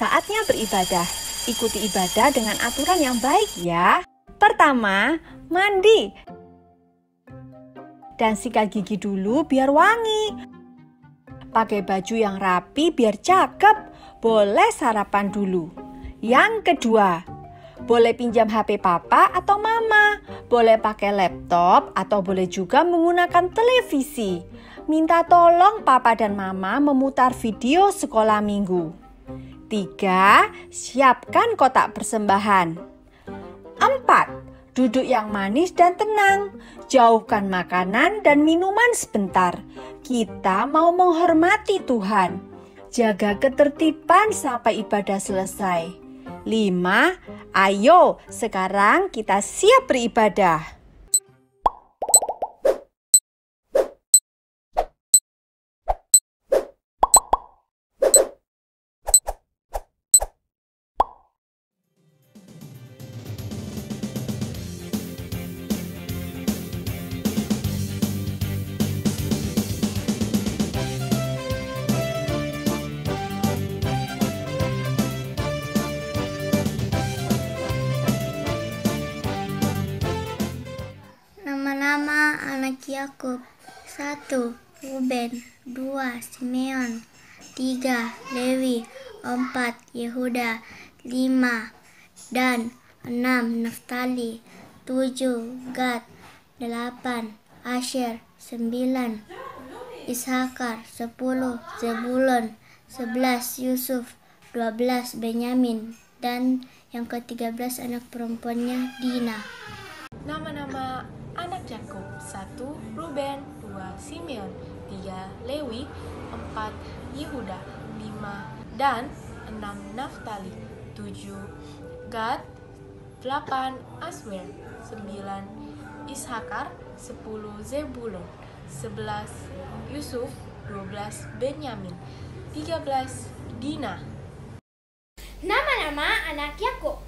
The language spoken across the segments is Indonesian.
saatnya beribadah. Ikuti ibadah dengan aturan yang baik ya. Pertama, mandi. Dan sikat gigi dulu biar wangi. Pakai baju yang rapi biar cakep. Boleh sarapan dulu. Yang kedua, boleh pinjam HP papa atau mama. Boleh pakai laptop atau boleh juga menggunakan televisi. Minta tolong papa dan mama memutar video sekolah minggu. 3. Siapkan kotak persembahan. 4. Duduk yang manis dan tenang. Jauhkan makanan dan minuman sebentar. Kita mau menghormati Tuhan. Jaga ketertiban sampai ibadah selesai. 5. Ayo, sekarang kita siap beribadah. Nama-nama anak Yakub. 1. Ruben. 2. Simeon. 3. Lewi. 4. Yehuda. 5. Dan. 6. Naftali. 7. Gad. 8. Asher. 9. Ishakar. 10. Zebulon. 11. Yusuf. 12. Benyamin. Dan yang ke-13 anak perempuannya Dina. Nama-nama anak Yakub. 1. Ruben. 2. Simeon. 3. Lewi. 4. Yehuda. 5. Dan. 6. Naftali. 7. Gad. 8. Aswer. 9. Ishakar. 10. Zebulon. 11. Yusuf. 12. Benyamin. 13. Dina. Nama-nama anak Yakub.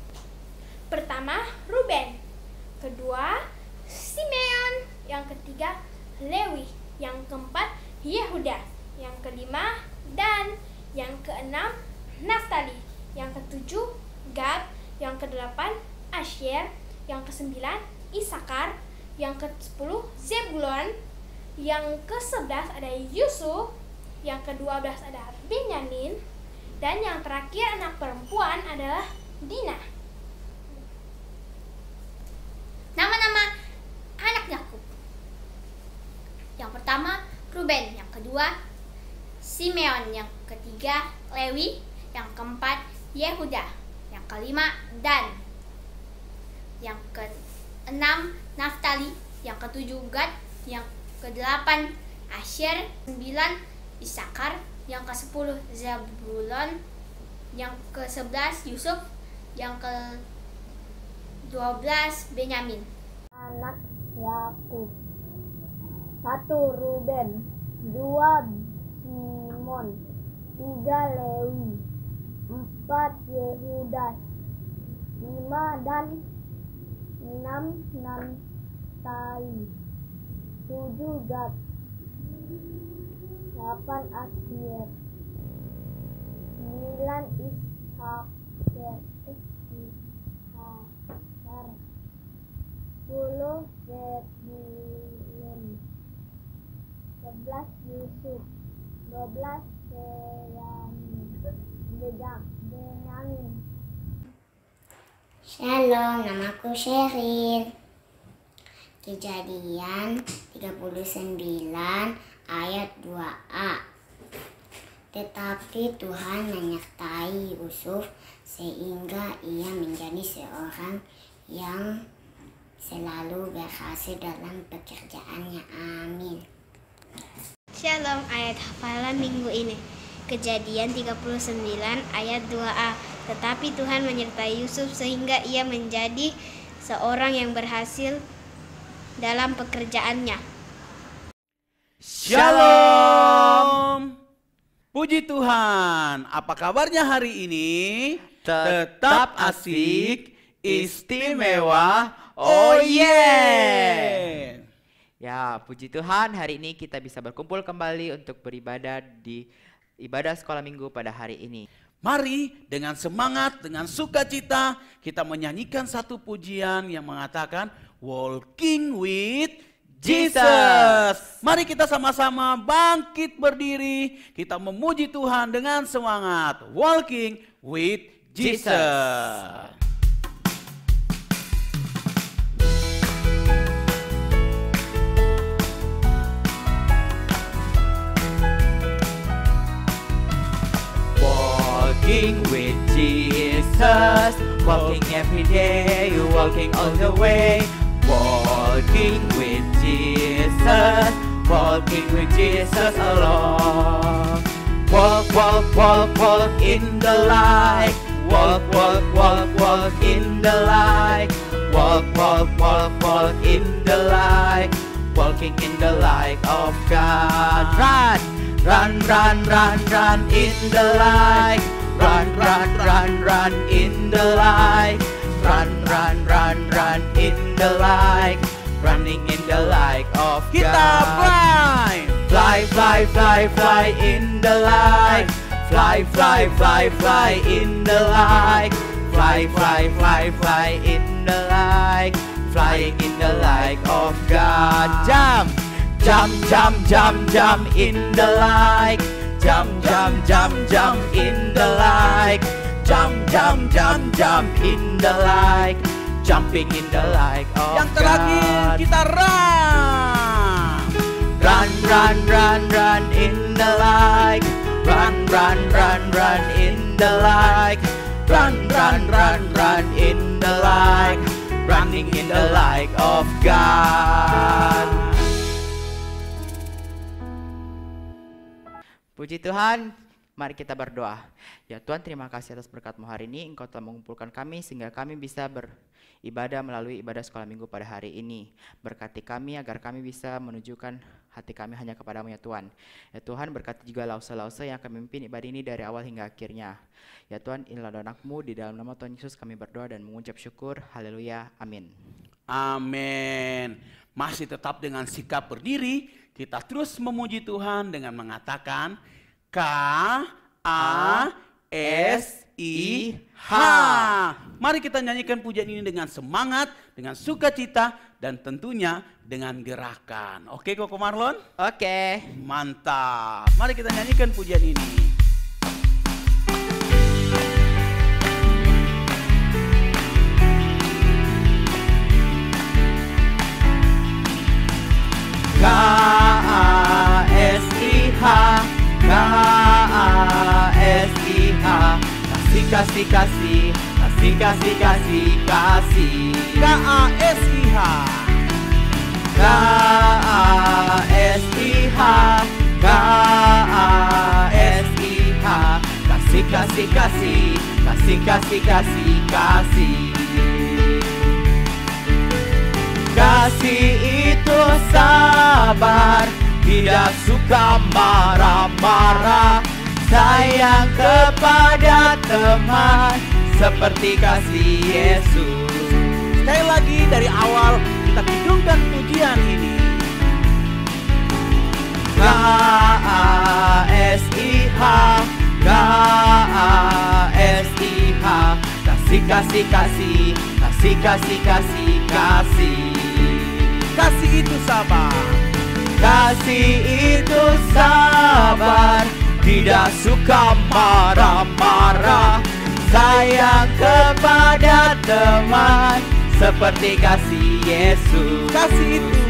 Pertama, Ruben. Kedua, Simeon. Yang ketiga, Lewi. Yang keempat, Yehuda. Yang kelima, Dan. Yang keenam, Naftali. Yang ketujuh, Gad. Yang kedelapan, Asher. Yang kesembilan, Ishakar. Yang ke-10, Zebulon. Yang ke-11 ada Yusuf. Yang ke-12 ada Benyamin. Dan yang terakhir anak perempuan adalah Dina. Nama-nama anak Yakub. Yang pertama Ruben, yang kedua Simeon, yang ketiga Lewi, yang keempat Yehuda, yang kelima Dan, yang keenam Naftali, yang ketujuh Gad, yang kedelapan Asher, 9 Ishakar, yang ke-10 Zebulon, yang ke-11 Yusuf, yang ke-12 Benyamin. Anak Yakub. 1. Ruben. 2. Simon. 3. Lewi. 4. Yehuda. 5. Dan. 6. Naftali. 7. Gad. 8. Asyer. 9. Ishakar. 10. Zebulon. 11. Yusuf. 12. Benyamin. Shalom, namaku Sherin. Kejadian 39 ayat 2a. Tetapi Tuhan menyertai Yusuf sehingga ia menjadi seorang yang selalu berhasil dalam pekerjaannya. Amin. Shalom, ayat hafalan minggu ini. Kejadian 39 ayat 2a. Tetapi Tuhan menyertai Yusuf sehingga ia menjadi seorang yang berhasil dalam pekerjaannya. Shalom. Puji Tuhan. Apa kabarnya hari ini? Tetap asik, istimewa. Oh yeah. Ya, puji Tuhan hari ini kita bisa berkumpul kembali untuk beribadah di ibadah sekolah minggu pada hari ini. Mari dengan semangat, dengan sukacita kita menyanyikan satu pujian yang mengatakan Walking with Jesus. Mari kita sama-sama bangkit berdiri, kita memuji Tuhan dengan semangat. Walking with Jesus. Walking with Jesus, walking every day, walking all the way. Walking with Jesus, walking with Jesus alone. Walk, walk, walk, walk in the light. Walk, walk, walk, walk in the light. Walk, walk, walk, walk in the light. Walking in the light of God. Run, run, run, run, run in the light. Run, run, run, run in the light. Run, run, run, run in the light. Running in the light of God. Kita fly. Fly, fly, fly, fly in the light. Fly, fly, fly, fly in the light. Fly, fly, fly, fly in the light. Flying in the light of God. Jump, jump, jump, jump, jump in the light. Jump, jump, jump, jump in the light. Jump, jump, jump, jump in the light. Jumping in the light of Yang terakhir God. kita run. Run, run, run, run in the light. Run, run, run, run in the light. Run, run, run, run in the light. Running in the light of God. Puji Tuhan, mari kita berdoa. Ya Tuhan, terima kasih atas berkat-Mu hari ini. Engkau telah mengumpulkan kami sehingga kami bisa beribadah melalui ibadah sekolah minggu pada hari ini. Berkati kami agar kami bisa menunjukkan hati kami hanya kepadamu ya Tuhan. Ya Tuhan, berkati juga lause-lause yang akan memimpin ibadah ini dari awal hingga akhirnya. Ya Tuhan, inilah doa anak-Mu, di dalam nama Tuhan Yesus kami berdoa dan mengucap syukur. Haleluya, amin. Amin. Masih tetap dengan sikap berdiri, kita terus memuji Tuhan dengan mengatakan K-A-S-I-H. Mari kita nyanyikan pujian ini dengan semangat, dengan sukacita, dan tentunya dengan gerakan. Oke Koko Marlon? Oke. Mantap. Mari kita nyanyikan pujian ini. K-A-S-I-H, K-A-S-I-H. Kasih, kasih, kasih, kasih, kasih, kasih, kasih. K-A-S-I-H. K-A-S-I-H, K-A-S-I-H. Kasih, kasih, kasih, kasih, kasih, kasih, kasih. Kasih itu sabar, tidak suka marah-marah, sayang kepada teman seperti kasih Yesus. Sekali lagi dari awal kita hidungkan pujian ini. K-A-S-I-H, K-A-S-I-H. Kasih, kasih, kasih, kasih, kasih, kasih, kasih. Kasih itu sabar. Kasih itu sabar, tidak suka marah-marah, sayang kepada teman seperti kasih Yesus. Kasih itu,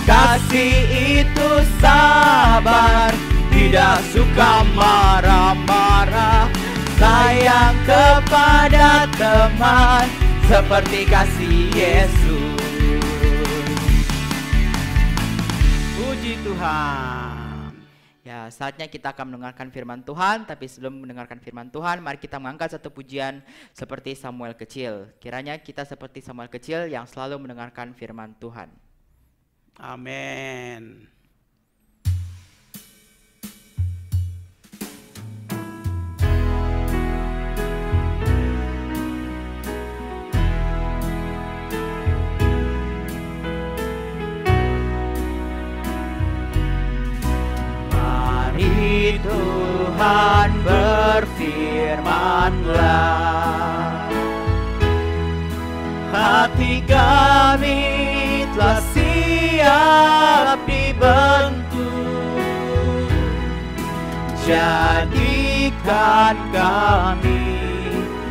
kasih itu sabar, tidak suka marah-marah, sayang kepada teman seperti kasih Yesus. Puji Tuhan. Ya, saatnya kita akan mendengarkan firman Tuhan. Tapi sebelum mendengarkan firman Tuhan, mari kita mengangkat satu pujian seperti Samuel kecil. Kiranya kita seperti Samuel kecil yang selalu mendengarkan firman Tuhan. Amin. Mari Tuhan Tuhan berfirmanlah, hati kami telah siap dibentuk, jadikan kami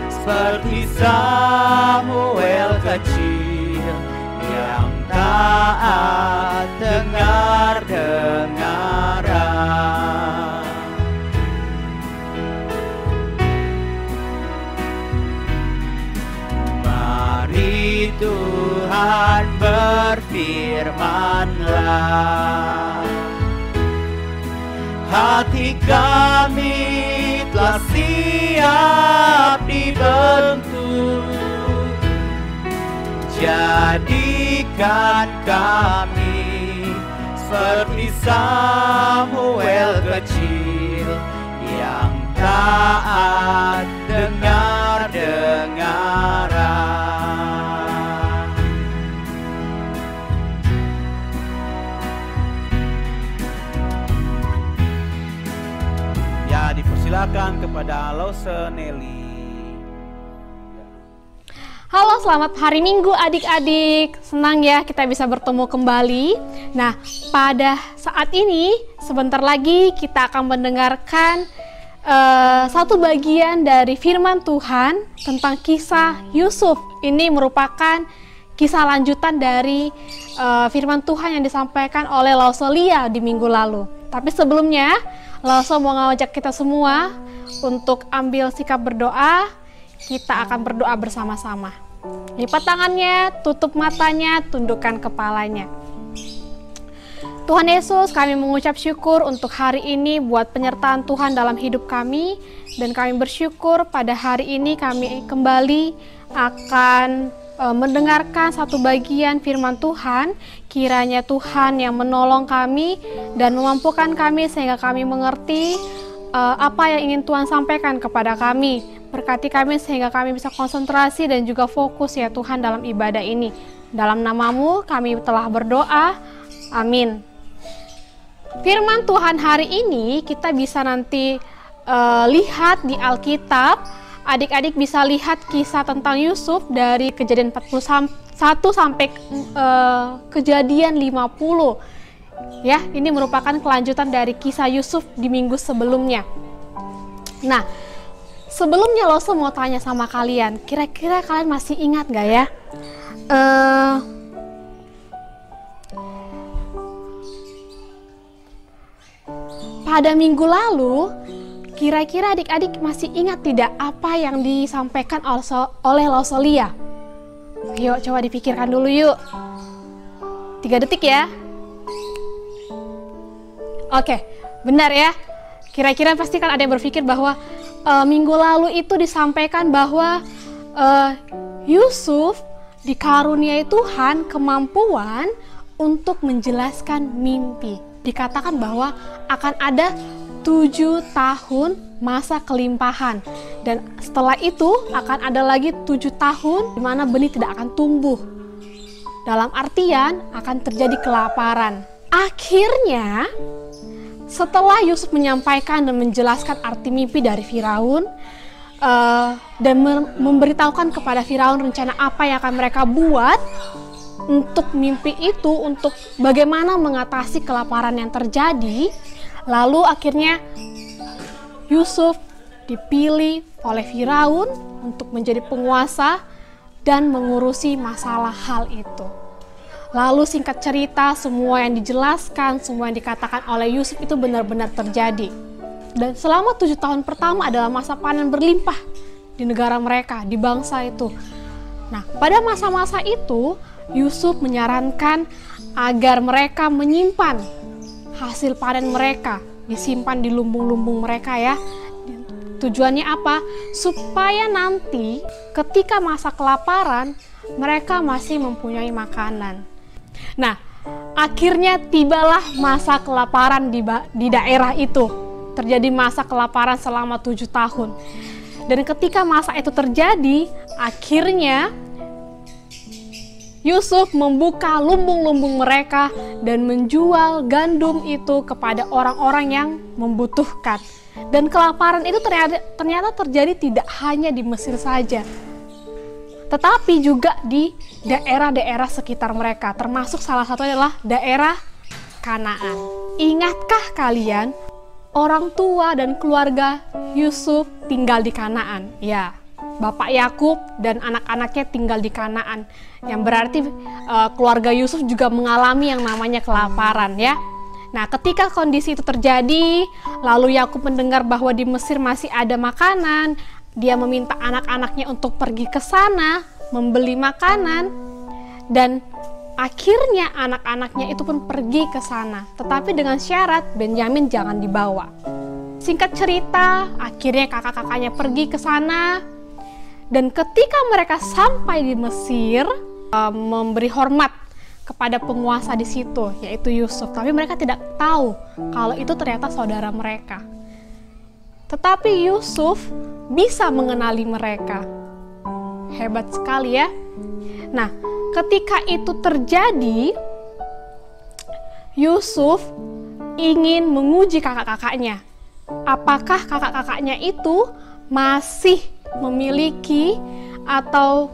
seperti Samuel kecil yang taat dengar-dengaran. Mari Tuhan berfirmanlah, hati kami telah siap dibentuk, jadikan kami seperti Samuel kecil yang taat dengar-dengaran. Ya, dipersilakan kepada Lause Nelly. Halo, selamat hari Minggu adik-adik. Senang ya kita bisa bertemu kembali. Nah, pada saat ini sebentar lagi kita akan mendengarkan satu bagian dari firman Tuhan tentang kisah Yusuf. Ini merupakan kisah lanjutan dari firman Tuhan yang disampaikan oleh Lause Lia di minggu lalu. Tapi sebelumnya, Lause mau ngajak kita semua untuk ambil sikap berdoa. Kita akan berdoa bersama-sama. Lipat tangannya, tutup matanya, tundukkan kepalanya. Tuhan Yesus, kami mengucap syukur untuk hari ini buat penyertaan Tuhan dalam hidup kami. Dan kami bersyukur pada hari ini kami kembali akan mendengarkan satu bagian firman Tuhan. Kiranya Tuhan yang menolong kami dan memampukan kami sehingga kami mengerti apa yang ingin Tuhan sampaikan kepada kami. Berkati kami sehingga kami bisa konsentrasi dan juga fokus ya Tuhan dalam ibadah ini. Dalam nama-Mu kami telah berdoa. Amin. Firman Tuhan hari ini kita bisa nanti lihat di Alkitab. Adik-adik bisa lihat kisah tentang Yusuf dari Kejadian 41 sampai Kejadian 50. Ya, ini merupakan kelanjutan dari kisah Yusuf di minggu sebelumnya. Nah, sebelumnya Lause mau tanya sama kalian, kira-kira kalian masih ingat gak ya? Pada minggu lalu, kira-kira adik-adik masih ingat tidak apa yang disampaikan oleh Lause Lia? Yuk, coba dipikirkan dulu yuk. 3 detik ya. Oke, benar ya. Kira-kira pasti kan ada yang berpikir bahwa minggu lalu itu disampaikan bahwa Yusuf dikaruniai Tuhan kemampuan untuk menjelaskan mimpi. Dikatakan bahwa akan ada 7 tahun masa kelimpahan, dan setelah itu akan ada lagi 7 tahun di mana benih tidak akan tumbuh. Dalam artian akan terjadi kelaparan. Akhirnya setelah Yusuf menyampaikan dan menjelaskan arti mimpi dari Firaun dan memberitahukan kepada Firaun rencana apa yang akan mereka buat untuk mimpi itu, untuk bagaimana mengatasi kelaparan yang terjadi, lalu akhirnya Yusuf dipilih oleh Firaun untuk menjadi penguasa dan mengurusi masalah hal itu. Lalu singkat cerita, semua yang dijelaskan, semua yang dikatakan oleh Yusuf itu benar-benar terjadi. Dan selama 7 tahun pertama adalah masa panen berlimpah di negara mereka, di bangsa itu. Nah, pada masa-masa itu, Yusuf menyarankan agar mereka menyimpan hasil panen mereka, disimpan di lumbung-lumbung mereka ya. Tujuannya apa? Supaya nanti ketika masa kelaparan, mereka masih mempunyai makanan. Nah, akhirnya tibalah masa kelaparan di daerah itu. Terjadi masa kelaparan selama 7 tahun. Dan ketika masa itu terjadi, akhirnya Yusuf membuka lumbung-lumbung mereka dan menjual gandum itu kepada orang-orang yang membutuhkan. Dan kelaparan itu ternyata terjadi tidak hanya di Mesir saja, tetapi juga di daerah-daerah sekitar mereka, termasuk salah satu adalah daerah Kanaan. Ingatkah kalian, orang tua dan keluarga Yusuf tinggal di Kanaan? Ya, Bapak Yakub dan anak-anaknya tinggal di Kanaan, yang berarti keluarga Yusuf juga mengalami yang namanya kelaparan ya. Nah, ketika kondisi itu terjadi, lalu Yakub mendengar bahwa di Mesir masih ada makanan, dia meminta anak-anaknya untuk pergi ke sana, membeli makanan, dan akhirnya anak-anaknya itu pun pergi ke sana. Tetapi dengan syarat Benyamin jangan dibawa. Singkat cerita, akhirnya kakak-kakaknya pergi ke sana, dan ketika mereka sampai di Mesir, memberi hormat kepada penguasa di situ, yaitu Yusuf. Tapi mereka tidak tahu kalau itu ternyata saudara mereka. Tetapi Yusuf bisa mengenali mereka. Hebat sekali ya. Nah, ketika itu terjadi, Yusuf ingin menguji kakak-kakaknya. Apakah kakak-kakaknya itu masih memiliki atau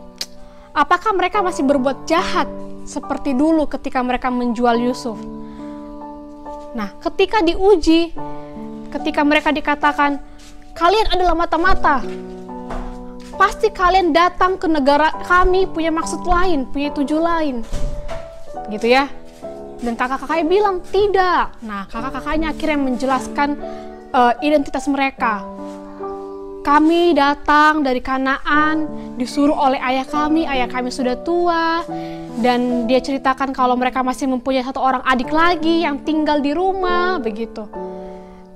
apakah mereka masih berbuat jahat seperti dulu ketika mereka menjual Yusuf. Nah, ketika diuji, ketika mereka dikatakan, kalian adalah mata-mata, pasti kalian datang ke negara kami punya maksud lain, punya tujuan lain, gitu ya. Dan kakak-kakaknya bilang tidak. Nah, kakak-kakaknya akhirnya menjelaskan identitas mereka. Kami datang dari Kanaan, disuruh oleh ayah kami sudah tua, dan dia ceritakan kalau mereka masih mempunyai satu orang adik lagi yang tinggal di rumah, begitu.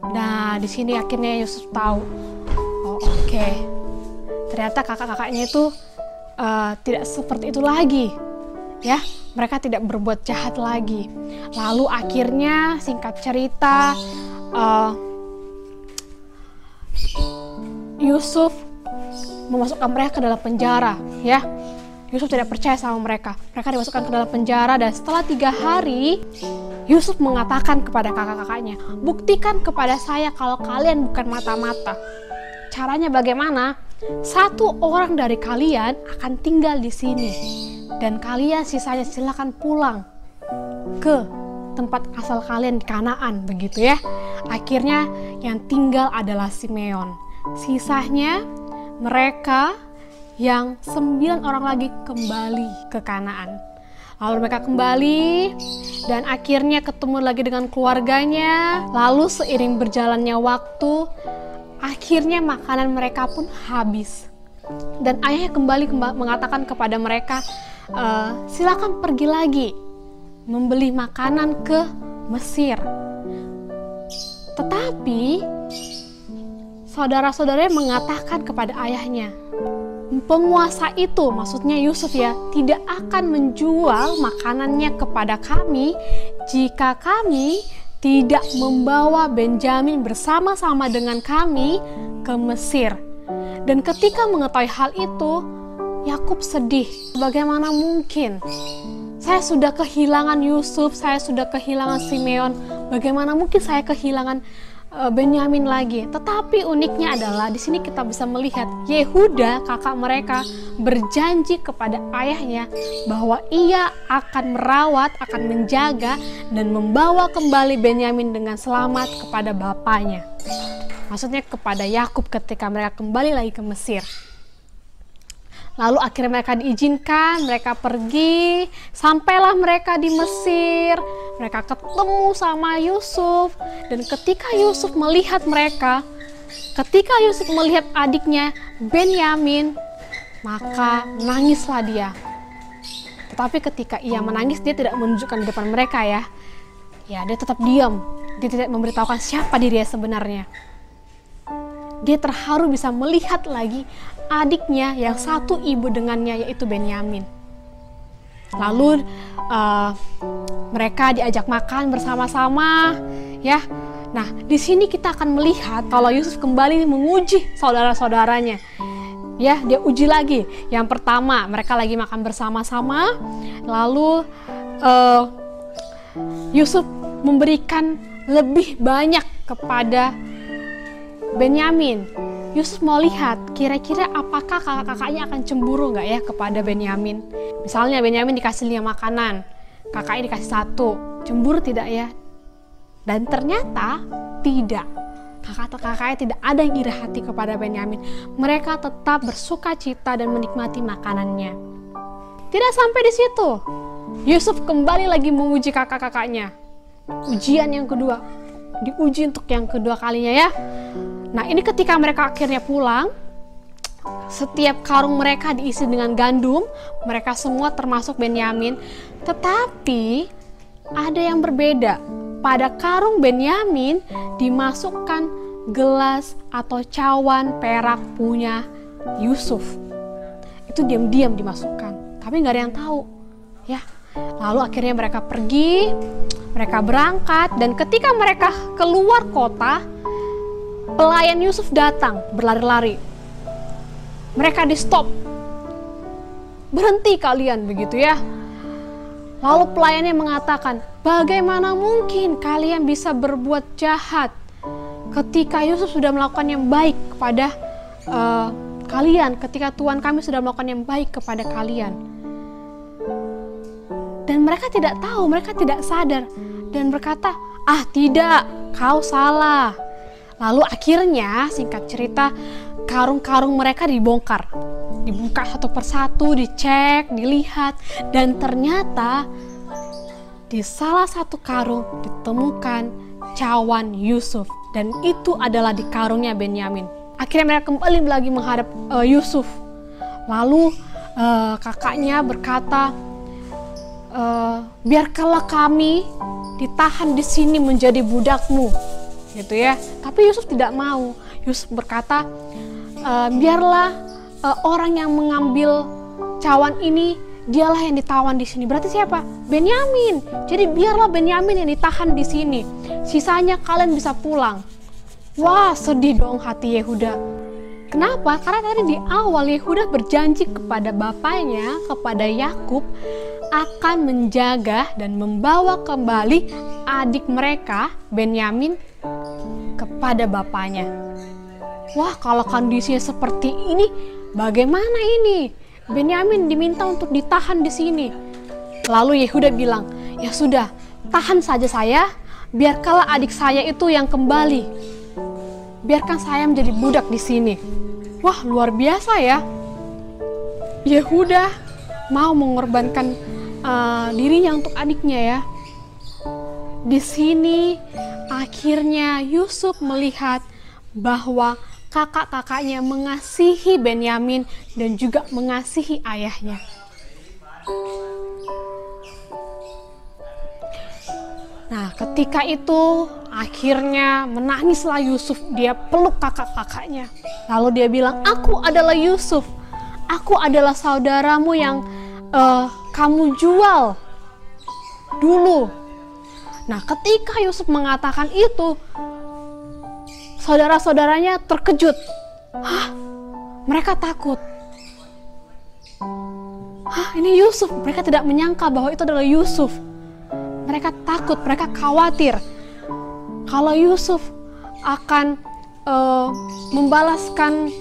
Nah, di sini akhirnya Yusuf tahu, oh oke, ternyata kakak-kakaknya itu tidak seperti itu lagi, ya, mereka tidak berbuat jahat lagi. Lalu akhirnya singkat cerita, Yusuf memasukkan mereka ke dalam penjara, ya. Yusuf tidak percaya sama mereka. Mereka dimasukkan ke dalam penjara, dan setelah 3 hari, Yusuf mengatakan kepada kakak-kakaknya, buktikan kepada saya kalau kalian bukan mata-mata. Caranya bagaimana? 1 orang dari kalian akan tinggal di sini, dan kalian sisanya silakan pulang ke tempat asal kalian di Kanaan, begitu ya. Akhirnya yang tinggal adalah Simeon. Sisanya mereka yang 9 orang lagi kembali ke Kanaan. Lalu mereka kembali dan akhirnya ketemu lagi dengan keluarganya. Lalu seiring berjalannya waktu, akhirnya makanan mereka pun habis. Dan ayahnya kembali mengatakan kepada mereka, silakan pergi lagi membeli makanan ke Mesir. Tetapi saudara-saudaranya mengatakan kepada ayahnya, penguasa itu, maksudnya Yusuf ya, tidak akan menjual makanannya kepada kami jika kami tidak membawa Benyamin bersama-sama dengan kami ke Mesir. Dan ketika mengetahui hal itu, Yakub sedih. Bagaimana mungkin? Saya sudah kehilangan Yusuf, saya sudah kehilangan Simeon. Bagaimana mungkin saya kehilangan Benyamin lagi? Tetapi uniknya adalah di sini kita bisa melihat Yehuda, kakak mereka, berjanji kepada ayahnya bahwa ia akan merawat, akan menjaga dan membawa kembali Benyamin dengan selamat kepada bapaknya. Maksudnya kepada Yakub ketika mereka kembali lagi ke Mesir. Lalu akhirnya mereka diizinkan, mereka pergi, sampailah mereka di Mesir. Mereka ketemu sama Yusuf, dan ketika Yusuf melihat mereka, ketika Yusuf melihat adiknya Benyamin, maka menangislah dia. Tetapi ketika ia menangis, dia tidak menunjukkan di depan mereka ya. Ya, dia tetap diam. Dia tidak memberitahukan siapa dirinya sebenarnya. Dia terharu bisa melihat lagi adiknya yang satu ibu dengannya, yaitu Benyamin. Lalu mereka diajak makan bersama-sama, ya. Nah, di sini kita akan melihat kalau Yusuf kembali menguji saudara-saudaranya. Ya, dia uji lagi. Yang pertama, mereka lagi makan bersama-sama. Lalu Yusuf memberikan lebih banyak kepada Benyamin. Yusuf mau lihat kira-kira apakah kakak-kakaknya akan cemburu nggak ya kepada Benyamin. Misalnya Benyamin dikasih 5 makanan, kakaknya dikasih 1, cemburu tidak ya? Dan ternyata tidak. Kakak-kakaknya tidak ada yang iri hati kepada Benyamin. Mereka tetap bersuka cita dan menikmati makanannya. Tidak sampai di situ, Yusuf kembali lagi menguji kakak-kakaknya. Ujian yang kedua, diuji untuk yang kedua kalinya ya. Nah, ini ketika mereka akhirnya pulang, setiap karung mereka diisi dengan gandum, mereka semua termasuk Benyamin. Tetapi ada yang berbeda. Pada karung Benyamin dimasukkan gelas atau cawan perak punya Yusuf. Itu diam-diam dimasukkan, tapi nggak ada yang tahu ya. Lalu akhirnya mereka pergi, mereka berangkat, dan ketika mereka keluar kota, pelayan Yusuf datang berlari-lari. Mereka di stop. Berhenti kalian, begitu ya. Lalu pelayannya mengatakan, bagaimana mungkin kalian bisa berbuat jahat ketika Yusuf sudah melakukan yang baik kepada kalian, ketika Tuhan kami sudah melakukan yang baik kepada kalian. Dan mereka tidak tahu, mereka tidak sadar, dan berkata, tidak, kau salah. Lalu akhirnya singkat cerita, karung-karung mereka dibongkar, dibuka satu persatu, dicek, dilihat, dan ternyata di salah satu karung ditemukan cawan Yusuf, dan itu adalah di karungnya Benyamin. Akhirnya mereka kembali lagi menghadap Yusuf. Lalu kakaknya berkata, biarkanlah kami ditahan di sini menjadi budakmu, gitu ya. Tapi Yusuf tidak mau. Yusuf berkata, biarlah orang yang mengambil cawan ini, dialah yang ditawan di sini. Berarti siapa? Benyamin. Jadi biarlah Benyamin yang ditahan di sini. Sisanya kalian bisa pulang. Wah, sedih dong hati Yehuda. Kenapa? Karena tadi di awal Yehuda berjanji kepada bapaknya, kepada Yakub, akan menjaga dan membawa kembali adik mereka, Benyamin, kepada bapaknya. Wah, kalau kondisinya seperti ini, bagaimana ini? Benyamin diminta untuk ditahan di sini. Lalu Yehuda bilang, ya sudah, tahan saja saya, biarkanlah adik saya itu yang kembali. Biarkan saya menjadi budak di sini. Wah, luar biasa ya. Yehuda mau mengorbankan dirinya untuk adiknya ya. Di sini akhirnya Yusuf melihat bahwa kakak-kakaknya mengasihi Benyamin dan juga mengasihi ayahnya. Nah, ketika itu akhirnya menangislah Yusuf. Dia peluk kakak-kakaknya. Lalu dia bilang, aku adalah Yusuf. Aku adalah saudaramu yang kamu jual dulu. Nah, ketika Yusuf mengatakan itu, saudara-saudaranya terkejut. Mereka takut. Ini Yusuf. Mereka tidak menyangka bahwa itu adalah Yusuf. Mereka takut, mereka khawatir kalau Yusuf akan membalaskan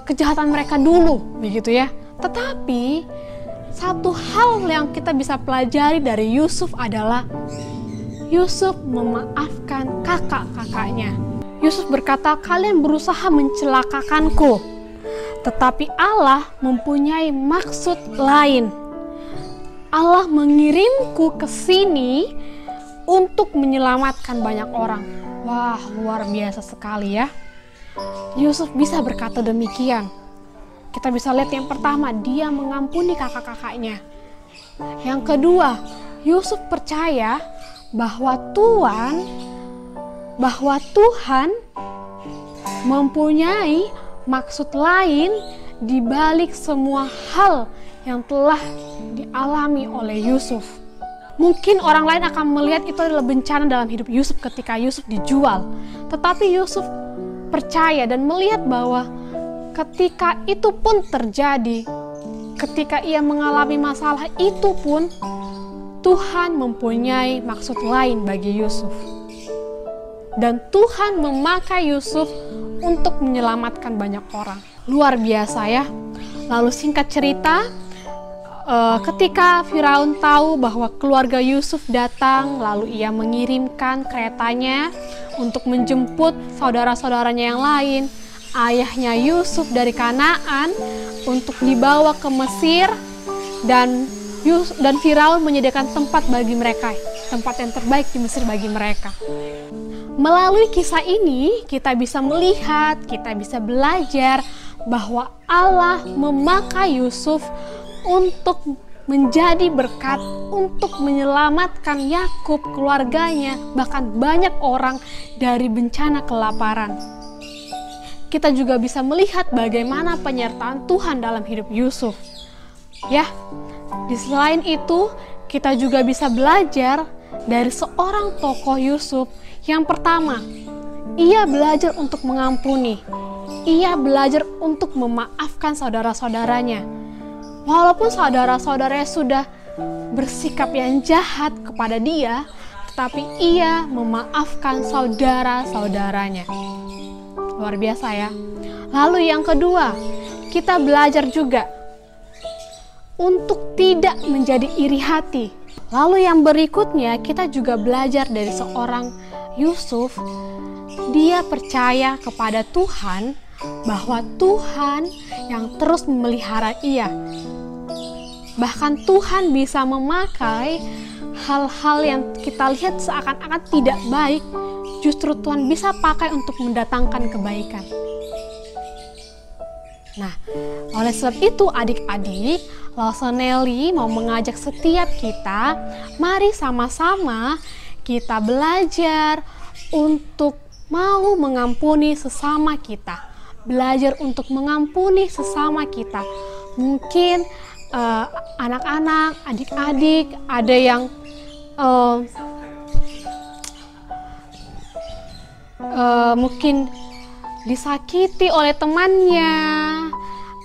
kejahatan mereka dulu, begitu ya. Tetapi satu hal yang kita bisa pelajari dari Yusuf adalah Yusuf memaafkan kakak-kakaknya. Yusuf berkata, kalian berusaha mencelakakanku, tetapi Allah mempunyai maksud lain. Allah mengirimku ke sini untuk menyelamatkan banyak orang. Wah, luar biasa sekali ya. Yusuf bisa berkata demikian. Kita bisa lihat yang pertama, dia mengampuni kakak-kakaknya. Yang kedua, Yusuf percaya bahwa Tuhan mempunyai maksud lain di balik semua hal yang telah dialami oleh Yusuf. Mungkin orang lain akan melihat itu adalah bencana dalam hidup Yusuf ketika Yusuf dijual. Tetapi Yusuf percaya dan melihat bahwa ketika itu pun terjadi, ketika ia mengalami masalah itu pun, Tuhan mempunyai maksud lain bagi Yusuf. dan Tuhan memakai Yusuf untuk menyelamatkan banyak orang. Luar biasa ya. Lalu singkat cerita, ketika Firaun tahu bahwa keluarga Yusuf datang, lalu ia mengirimkan keretanya untuk menjemput saudara-saudaranya yang lain, ayahnya Yusuf dari Kanaan, untuk dibawa ke Mesir, dan Firaun menyediakan tempat bagi mereka, tempat yang terbaik di Mesir bagi mereka. Melalui kisah ini kita bisa melihat, kita bisa belajar bahwa Allah memakai Yusuf untuk menjadi berkat, untuk menyelamatkan Yakub, keluarganya, bahkan banyak orang dari bencana kelaparan. Kita juga bisa melihat bagaimana penyertaan Tuhan dalam hidup Yusuf. Ya, di selain itu kita juga bisa belajar dari seorang tokoh Yusuf. Yang pertama, ia belajar untuk mengampuni. Ia belajar untuk memaafkan saudara-saudaranya. Walaupun saudara-saudaranya sudah bersikap yang jahat kepada dia, tetapi ia memaafkan saudara-saudaranya. Luar biasa ya. Lalu yang kedua, kita belajar juga untuk tidak menjadi iri hati. Lalu yang berikutnya, kita juga belajar dari seorang Yusuf. Dia percaya kepada Tuhan, bahwa Tuhan yang terus memelihara ia. Bahkan Tuhan bisa memakai hal-hal yang kita lihat seakan-akan tidak baik, justru Tuhan bisa pakai untuk mendatangkan kebaikan. Nah, oleh sebab itu adik-adik, Lawsonelli mau mengajak setiap kita, mari sama-sama kita belajar untuk mau mengampuni sesama kita. Belajar untuk mengampuni sesama kita. Mungkin anak-anak, adik-adik, ada yang mungkin disakiti oleh temannya,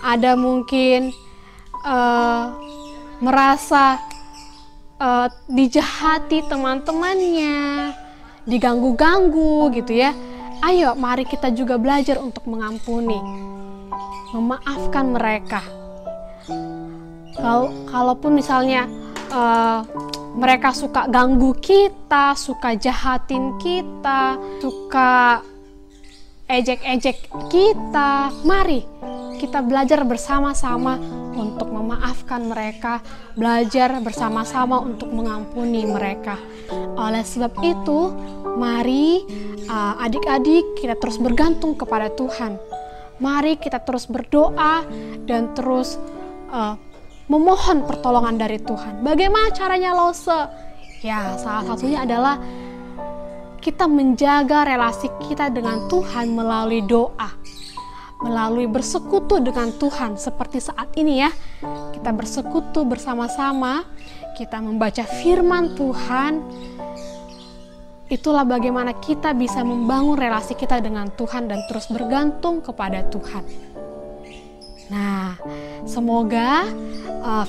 ada mungkin merasa dijahati teman-temannya, diganggu-ganggu gitu ya. Ayo mari kita juga belajar untuk mengampuni, memaafkan mereka. Kalaupun misalnya mereka suka ganggu kita, suka jahatin kita, suka ejek-ejek kita, mari kita belajar bersama-sama untuk memaafkan mereka, belajar bersama-sama untuk mengampuni mereka. Oleh sebab itu, mari adik-adik kita terus bergantung kepada Tuhan. Mari kita terus berdoa dan terus memohon pertolongan dari Tuhan. Bagaimana caranya, Lose? Ya, salah satunya adalah kita menjaga relasi kita dengan Tuhan melalui doa, melalui bersekutu dengan Tuhan seperti saat ini ya. Kita bersekutu bersama-sama, kita membaca firman Tuhan. Itulah bagaimana kita bisa membangun relasi kita dengan Tuhan dan terus bergantung kepada Tuhan. Nah, semoga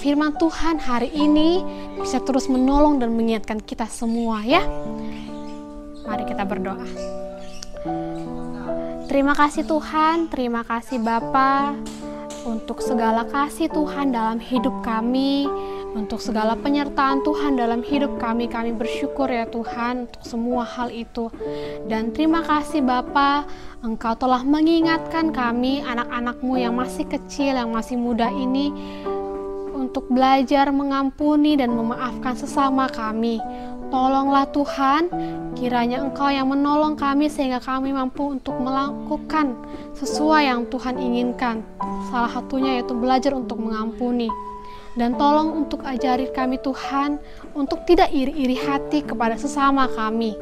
firman Tuhan hari ini bisa terus menolong dan mengingatkan kita semua ya. Mari kita berdoa. Terima kasih Tuhan, terima kasih Bapa untuk segala kasih Tuhan dalam hidup kami, untuk segala penyertaan Tuhan dalam hidup kami. Kami bersyukur ya Tuhan untuk semua hal itu. Dan terima kasih Bapa, Engkau telah mengingatkan kami, anak-anak-Mu yang masih kecil, yang masih muda ini, untuk belajar mengampuni dan memaafkan sesama kami. Tolonglah Tuhan, kiranya Engkau yang menolong kami sehingga kami mampu untuk melakukan sesuai yang Tuhan inginkan. Salah satunya yaitu belajar untuk mengampuni. Dan tolong untuk ajari kami Tuhan untuk tidak iri-iri hati kepada sesama kami.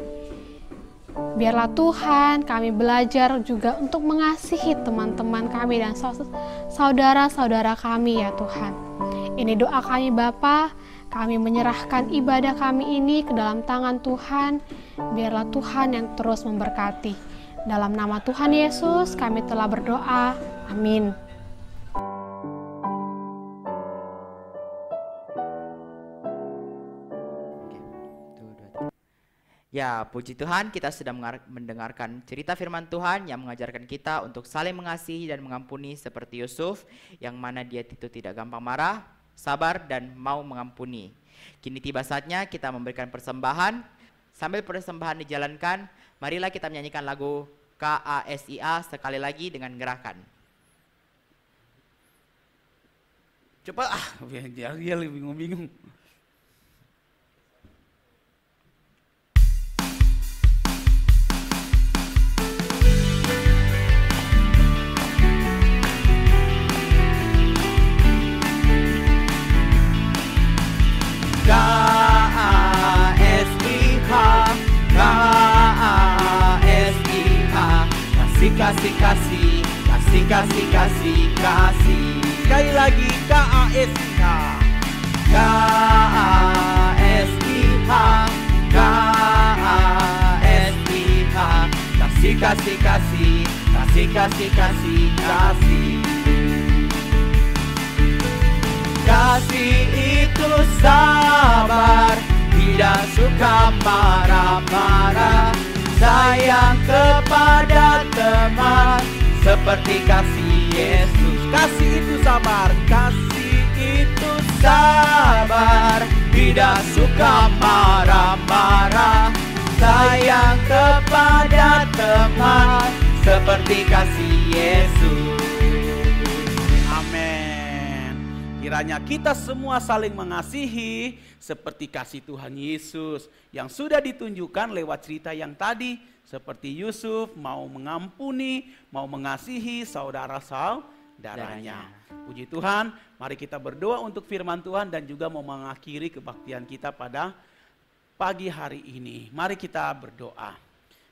Biarlah Tuhan kami belajar juga untuk mengasihi teman-teman kami dan saudara-saudara kami ya Tuhan. Ini doa kami Bapa. Kami menyerahkan ibadah kami ini ke dalam tangan Tuhan. Biarlah Tuhan yang terus memberkati. Dalam nama Tuhan Yesus kami telah berdoa. Amin. Ya, puji Tuhan kita sudah mendengarkan cerita firman Tuhan yang mengajarkan kita untuk saling mengasihi dan mengampuni seperti Yusuf, yang mana dia itu tidak gampang marah, sabar dan mau mengampuni. Kini tiba saatnya kita memberikan persembahan. Sambil persembahan dijalankan, marilah kita menyanyikan lagu KASIA sekali lagi dengan gerakan. Cepat dia lebih bingung-bingung. Kasih, kasih, kasih, kasih. Sekali lagi KASIH. KASIH, KASIH. Kasih, kasih, kasih, kasih, kasih, kasih, kasih. Kasih itu sabar, tidak suka marah-marah. Sayang kepada teman seperti kasih Yesus. Kasih itu sabar, Kasih itu sabar, tidak suka marah-marah. Sayang kepada teman seperti kasih Yesus. amin. Kiranya kita semua saling mengasihi seperti kasih Tuhan Yesus yang sudah ditunjukkan lewat cerita yang tadi, seperti Yusuf mau mengampuni, mau mengasihi saudara-saudaranya. Puji Tuhan, mari kita berdoa untuk firman Tuhan dan juga mau mengakhiri kebaktian kita pada pagi hari ini. Mari kita berdoa.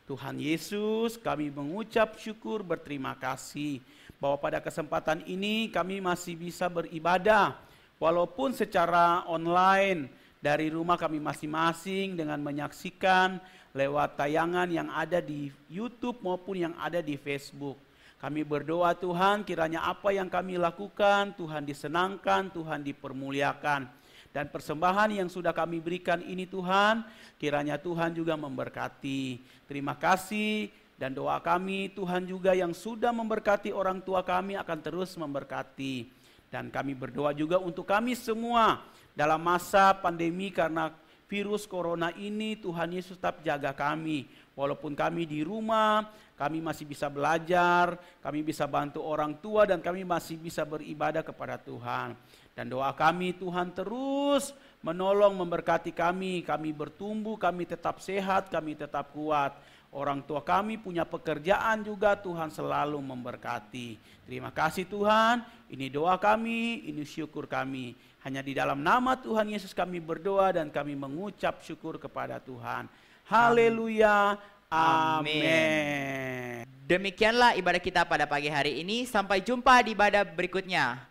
Tuhan Yesus, kami mengucap syukur, berterima kasih bahwa pada kesempatan ini kami masih bisa beribadah walaupun secara online dari rumah kami masing-masing dengan menyaksikan lewat tayangan yang ada di YouTube maupun yang ada di Facebook. Kami berdoa Tuhan, kiranya apa yang kami lakukan Tuhan disenangkan, Tuhan dipermuliakan. Dan persembahan yang sudah kami berikan ini Tuhan, kiranya Tuhan juga memberkati. Terima kasih dan doa kami Tuhan juga yang sudah memberkati orang tua kami akan terus memberkati. Dan kami berdoa juga untuk kami semua dalam masa pandemi karena virus corona ini, Tuhan Yesus tetap jaga kami. Walaupun kami di rumah, kami masih bisa belajar, kami bisa bantu orang tua dan kami masih bisa beribadah kepada Tuhan. Dan doa kami Tuhan terus menolong memberkati kami bertumbuh, kami tetap sehat, kami tetap kuat. Orang tua kami punya pekerjaan juga Tuhan selalu memberkati. Terima kasih Tuhan, ini doa kami, ini syukur kami. Hanya di dalam nama Tuhan Yesus kami berdoa dan kami mengucap syukur kepada Tuhan. Haleluya, amin. Demikianlah ibadah kita pada pagi hari ini. Sampai jumpa di ibadah berikutnya.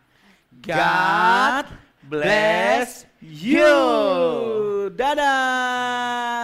God bless you. Dadah.